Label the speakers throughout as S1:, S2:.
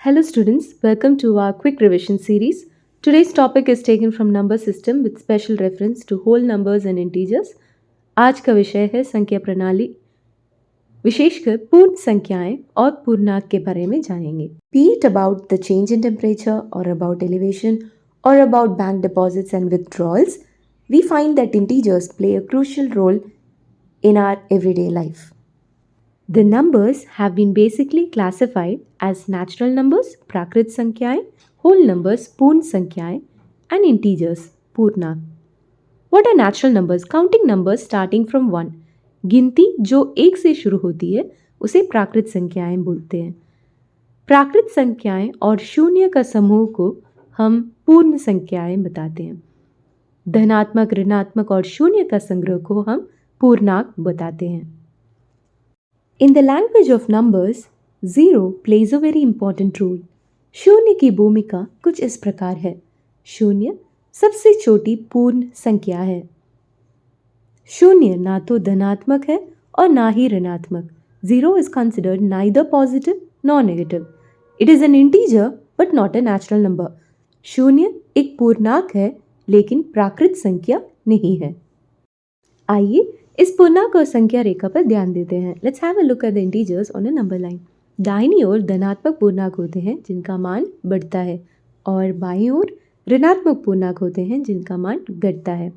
S1: Hello students, welcome to our quick revision series. Today's topic is taken from number system with special reference to whole numbers and integers. आज का विषय है संख्या प्रणाली, विशेषकर पूर्ण संख्याएं और पूर्णांक के बारे में जानेंगे. Be it about the change in temperature or about elevation or about bank deposits and withdrawals, we find that integers play a crucial role in our everyday life. The numbers have been basically classified as natural numbers, प्राकृत संख्याएं, whole numbers, पूर्ण संख्याएं, and integers, पूर्णांक. What are natural numbers? Counting numbers starting from 1. गिनती जो 1 से शुरू होती है उसे प्राकृत संख्याएं बोलते हैं. प्राकृत संख्याएं और शून्य का समूह को हम पूर्ण संख्याएं बताते हैं. धनात्मक, ऋणात्मक और शून्य का संग्रह को हम पूर्णांक बताते हैं. In the language of numbers, 0 plays a very important role. शून्य की भूमिका कुछ इस प्रकार है. शून्य सबसे छोटी पूर्ण संख्या है. शून्य ना तो धनात्मक है और ना ही ऋणात्मक. 0 is considered neither positive nor negative. It is an integer but not a natural number. शून्य एक पूर्णांक है लेकिन प्राकृत संख्या नहीं है. आइए इस पूर्णांक और संख्या रेखा पर ध्यान देते हैं. Let's have a look at the integers on a number line. दाहिनी ओर धनात्मक पूर्णांक होते हैं जिनका मान बढ़ता है और बाईं ओर ऋणात्मक पूर्णांक होते हैं जिनका मान घटता है.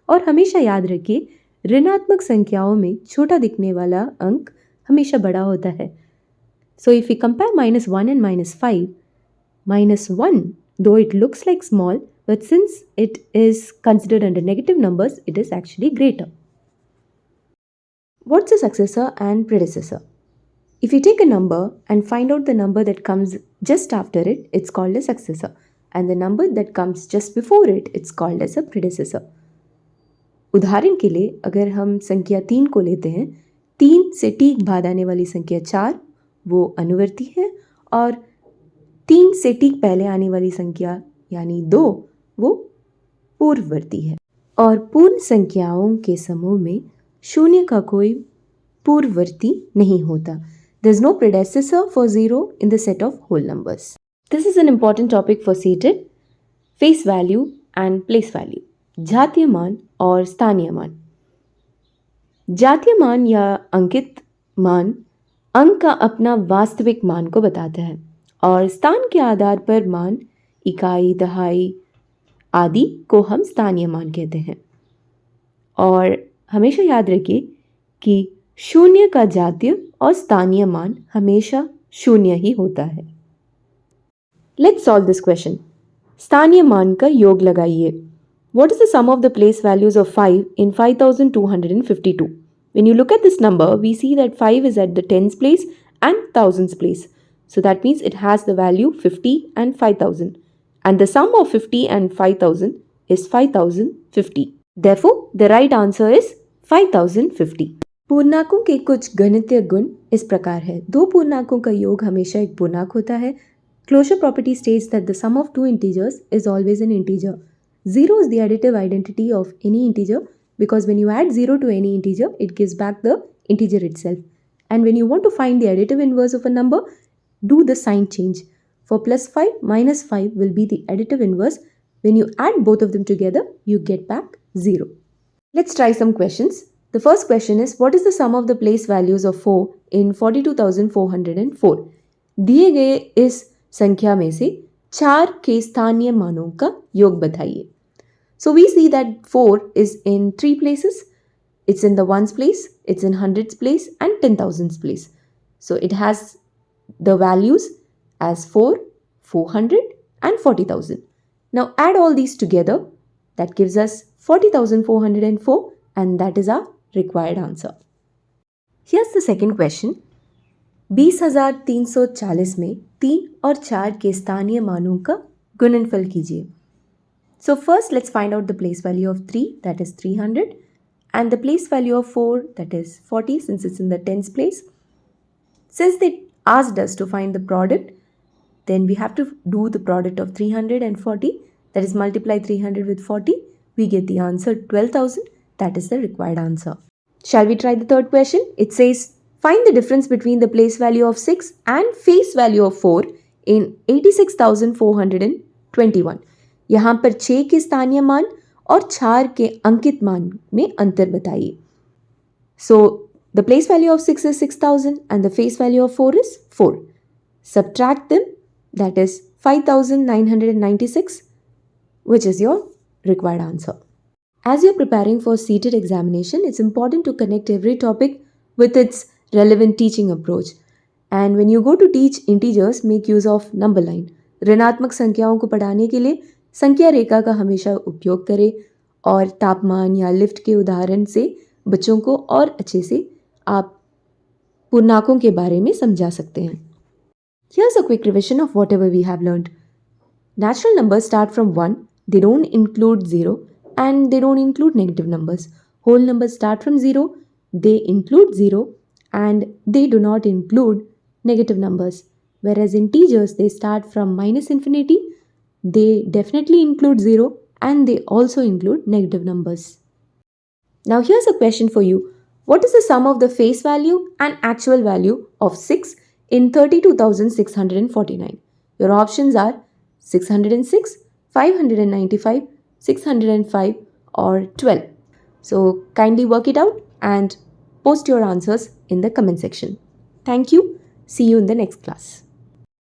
S1: और हमेशा याद रखिए ऋणात्मक संख्याओं में छोटा दिखने वाला अंक हमेशा बड़ा होता है. So if you compare -1 and -5, -1 though it looks like small but since it is considered under negative numbers it is actually greater. What's a successor and predecessor? If you take a number and find out the number that comes just after it, it's called a successor. And the number that comes just before it, it's called as a predecessor. उदाहरण के लिए अगर हम संख्या 3 को लेते हैं, 3 से ठीक बाद आने वाली संख्या 4 वो अनुवर्ती है और 3 से ठीक पहले आने वाली संख्या यानी 2 वो पूर्ववर्ती है. और पूर्ण संख्याओं के समूह में शून्य का कोई पूर्ववर्ती नहीं होता. There is no predecessor for 0 in the set of whole numbers. This is an important topic for seated, face value and place value. जातीय मान और स्थानीय मान. जातीय मान या अंकित मान अंक का अपना वास्तविक मान को बताता है और स्थान के आधार पर मान इकाई, दहाई आदि को हम स्थानीय मान कहते हैं. और हमेशा याद रखिए कि शून्य का जातीय और स्थानीय मान हमेशा शून्य ही होता है. Let's solve this question. स्थानीय मान का योग लगाइए. What is the sum of the place values of 5 in 5252? When you look at this number, we see that 5 is at the tens place and thousands place. So that means it has the value 50 and 5000. And the sum of 50 and 5000 is 5050. Therefore, the right answer is 5050. पूर्णांकों के कुछ गणितीय गुण इस प्रकार है. दो पूर्णांकों का योग हमेशा एक पूर्णांक होता है. Closure property states that the sum of two integers is always an integer. 0 is the additive identity of any integer because when you add 0 to any integer, it gives back the integer itself. And when you want to find the additive inverse of a number, do the sign change. For +5, -5 will be the additive inverse. When you add both of them together, you get back 0. Let's try some questions. The first question is, what is the sum of the place values of 4 in 42,404? दिए गए इस संख्या में से 4 के स्थानीय मानों का योग बताइए. So we see that 4 is in 3 places. It's in the ones place, it's in hundreds place and 10,000s place. So it has the values as 4, 400 and 40,000. Now add all these together. That gives us 40,404 and that is our required answer. Here's the second question. 20,340 में 3 और 4 के स्थानीय मानों का गुणनफल कीजिए. So first let's find out the place value of 3, that is 300, and the place value of 4, that is 40 since it's in the tens place. Since they asked us to find the product, then we have to do the product of 300 and 40, that is multiply 300 with 40, we get the answer 12,000, that is the required answer. Shall we try the third question? It says, find the difference between the place value of 6 and face value of 4 in 86,421. यहाँ पर 6 के स्थानीय मान और 4 के अंकित मान में अंतर बताइए. So the place value of 6 is 6,000 and the face value of 4 is 4. Subtract them, that is 5,996, which is your required answer. As you're preparing for seated examination, it's important to connect every topic with its relevant teaching approach. And when you go to teach integers, make use of number line. ऋणात्मक संख्याओं को पढ़ाने के लिए संख्या रेखा का हमेशा उपयोग करें और तापमान या लिफ्ट के उदाहरण से बच्चों को और अच्छे से आप पूर्णांकों के बारे में समझा सकते हैं. Here's a quick revision of whatever we have learned. Natural numbers start from 1, they don't include 0, and they don't include negative numbers. Whole numbers start from 0, they include 0, and they do not include negative numbers. Whereas integers, they start from minus infinity, they definitely include 0, and they also include negative numbers. Now here's a question for you. What is the sum of the face value and actual value of 6 in 32,649? Your options are 606, 595, 605 or 12. So kindly work it out and post your answers in the comment section. Thank you. See you in the next class.